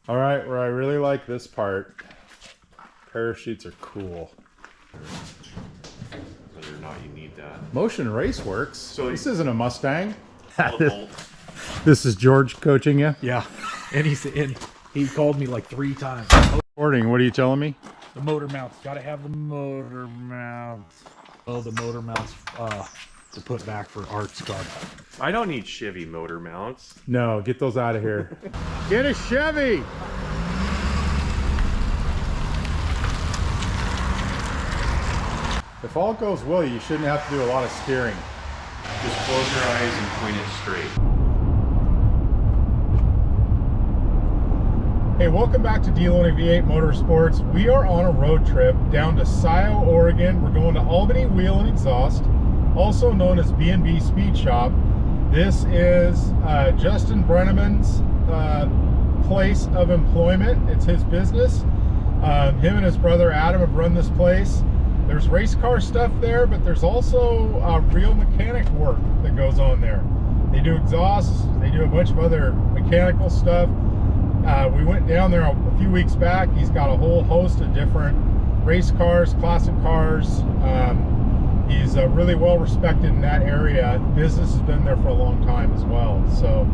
All right, where I really like this part, parachutes are cool. Whether or not you need that. Motion race works. So this isn't a Mustang. Bolt. This is George coaching you? Yeah, and he called me like 3 times. Recording, what are you telling me? The motor mounts, gotta have the motor mounts. Oh, the motor mounts to put back for Art's car. I don't need Chevy motor mounts. No, get those out of here. Get a Chevy! If all goes well, you shouldn't have to do a lot of steering. Just close your eyes and point it straight. Hey, welcome back to D-Loney V8 Motorsports. We are on a road trip down to Scioto, Oregon. We're going to Albany Wheel and Exhaust, also known as B&B Speed Shop. This is Justin Brenneman's place of employment. It's his business. Him and his brother Adam have run this place. There's race car stuff there, but there's also real mechanic work that goes on there. They do exhausts, they do a bunch of other mechanical stuff. We went down there a few weeks back. He's got a whole host of different race cars, classic cars. He's really well respected in that area. The business has been there for a long time as well. So,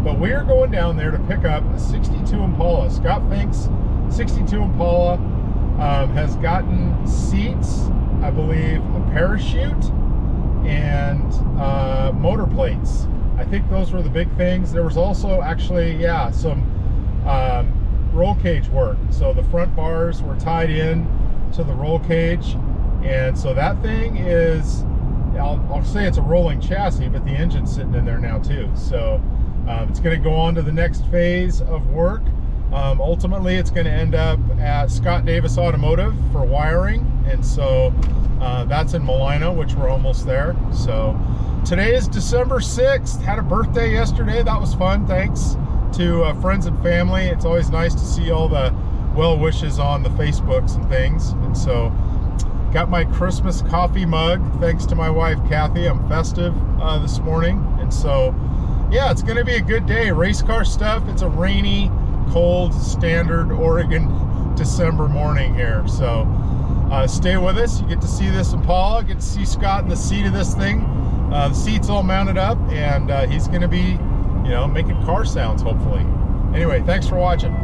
but we are going down there to pick up a 62 Impala. Scott Fink's 62 Impala has gotten seats, I believe, a parachute, and motor plates. I think those were the big things. There was also actually, yeah, some roll cage work. So the front bars were tied in to the roll cage, and so that thing is, I'll say it's a rolling chassis, but the engine's sitting in there now too. So it's going to go on to the next phase of work. Ultimately, it's going to end up at Scott Davis Automotive for wiring, and so that's in Malino, which we're almost there. So today is December 6th. Had a birthday yesterday. That was fun. Thanks to friends and family. It's always nice to see all the well wishes on the Facebooks and things. And so got my Christmas coffee mug thanks to my wife Kathy. I'm festive this morning, and so yeah, it's going to be a good day. Race car stuff. It's a rainy, cold, standard Oregon December morning here. So stay with us. You get to see this Impala, get to see Scott in the seat of this thing. The seat's all mounted up, and he's going to be, you know, making car sounds hopefully. Anyway, thanks for watching.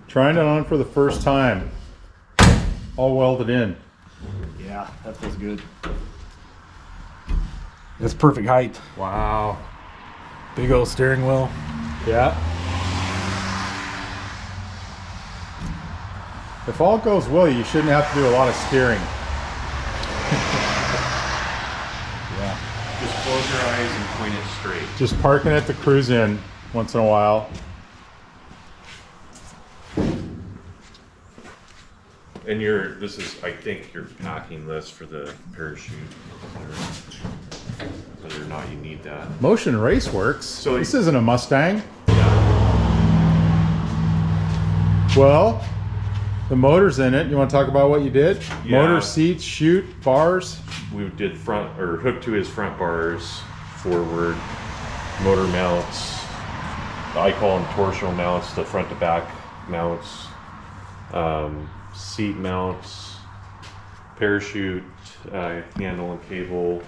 Trying it on for the first time. All welded in. Yeah, that feels good. It's perfect height. Wow. Big old steering wheel. Yeah. If all goes well, you shouldn't have to do a lot of steering. Yeah. Just close your eyes and point it straight. Just parking it to cruise in once in a while. And this is, I think, your packing list for the parachute. Whether or not you need that. Motion race works. So this isn't a Mustang. Yeah. Well, the motor's in it. You want to talk about what you did? Yeah. Motor, seats, chute, bars. We did hooked to his front bars, forward, motor mounts. I call them torsional mounts, the front to back mounts, seat mounts, parachute handle and cable,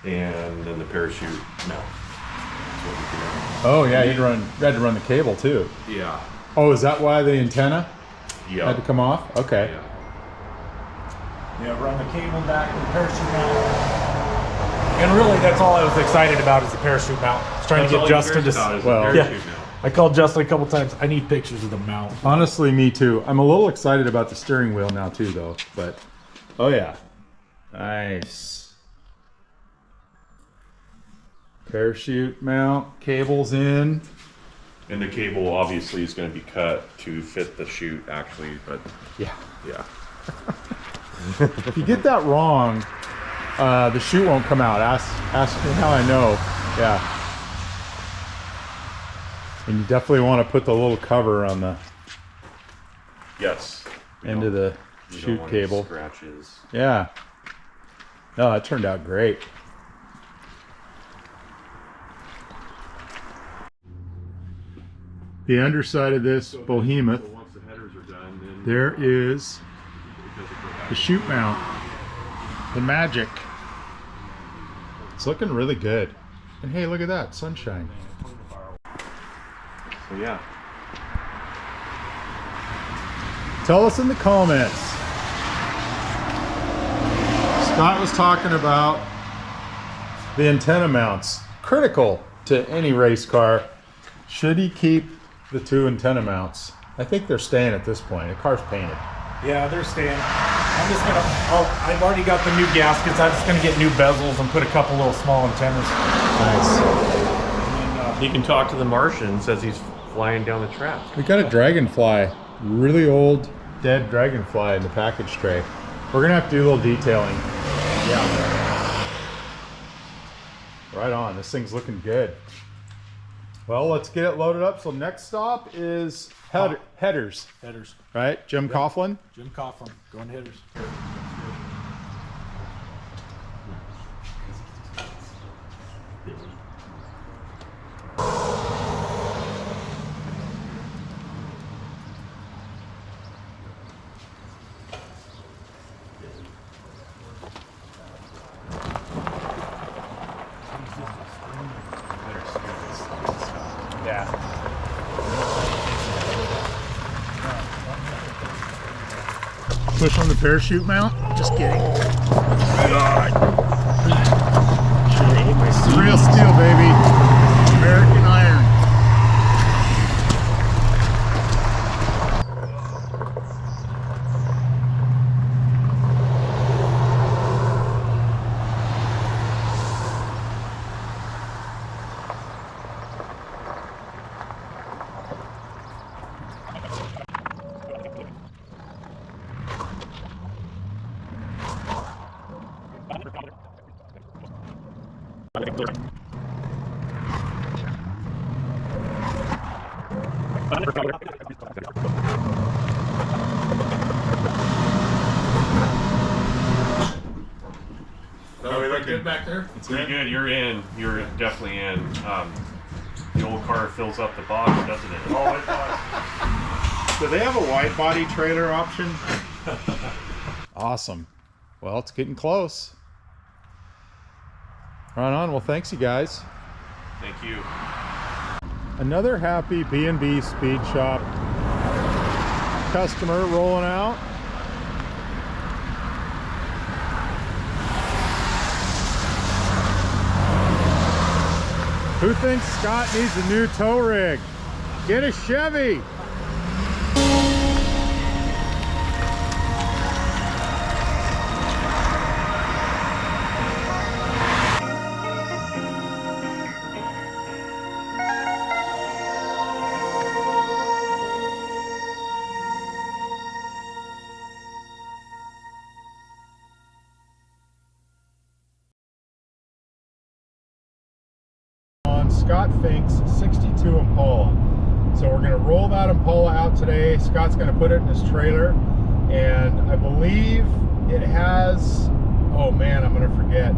and then the parachute mount. That's what we did. Oh yeah, you had to run the cable too. Yeah. Oh, is that why the antenna Yeah. had to come off? Okay. Yeah. Yeah, run the cable back to the parachute mount. And really, that's all I was excited about is the parachute mount. I was trying That's to all get he Justin cares to. about is the well, parachute yeah. mount. I called Justin a couple times. I need pictures of the mount. Honestly, me too. I'm a little excited about the steering wheel now too, though. But oh yeah, nice. Parachute mount, cables in. And the cable obviously is going to be cut to fit the chute, actually, but Yeah. yeah. If you get that wrong, the chute won't come out. Ask me how I know. Yeah. And you definitely want to put the little cover on the Yes. We end of don't- the we don't chute want any cable. Scratches. Yeah. No, that turned out great. The underside of this behemoth, So once the headers are done, then there is it doesn't go back. the chute mount. The magic. It's looking really good. And hey, look at that, sunshine. So yeah. Tell us in the comments. Scott was talking about the antenna mounts. Critical to any race car. Should he keep the two antenna mounts? I think they're staying at this point. The car's painted. Yeah, they're staying. I'm just gonna. Oh, I've already got the new gaskets. I'm just gonna get new bezels and put a couple little small antennas. Nice. And then, He can talk to the Martians as he's flying down the track. We got a dragonfly. Really old, dead dragonfly in the package tray. We're gonna have to do a little detailing. Yeah. Right on. This thing's looking good. Well, let's get it loaded up. So next stop is headers, headers. right? Jim Coughlin. Jim Coughlin, going headers. Yeah. Push on the parachute mount. Just kidding. Real steel, baby. American iron. Oh, we look good back there. It's pretty good. You're in. You're definitely in. The old car fills up the box, doesn't it? Oh, it does. Do they have a wide body trailer option? Awesome. Well, it's getting close. Right on. Well, thanks you guys. Thank you. Another happy B&B speed shop. Customer rolling out. Who thinks Scott needs a new tow rig? Get a Chevy. Scott Fink's 62 Impala. So we're going to roll that Impala out today. Scott's going to put it in his trailer, and I believe it has, oh man, I'm going to forget.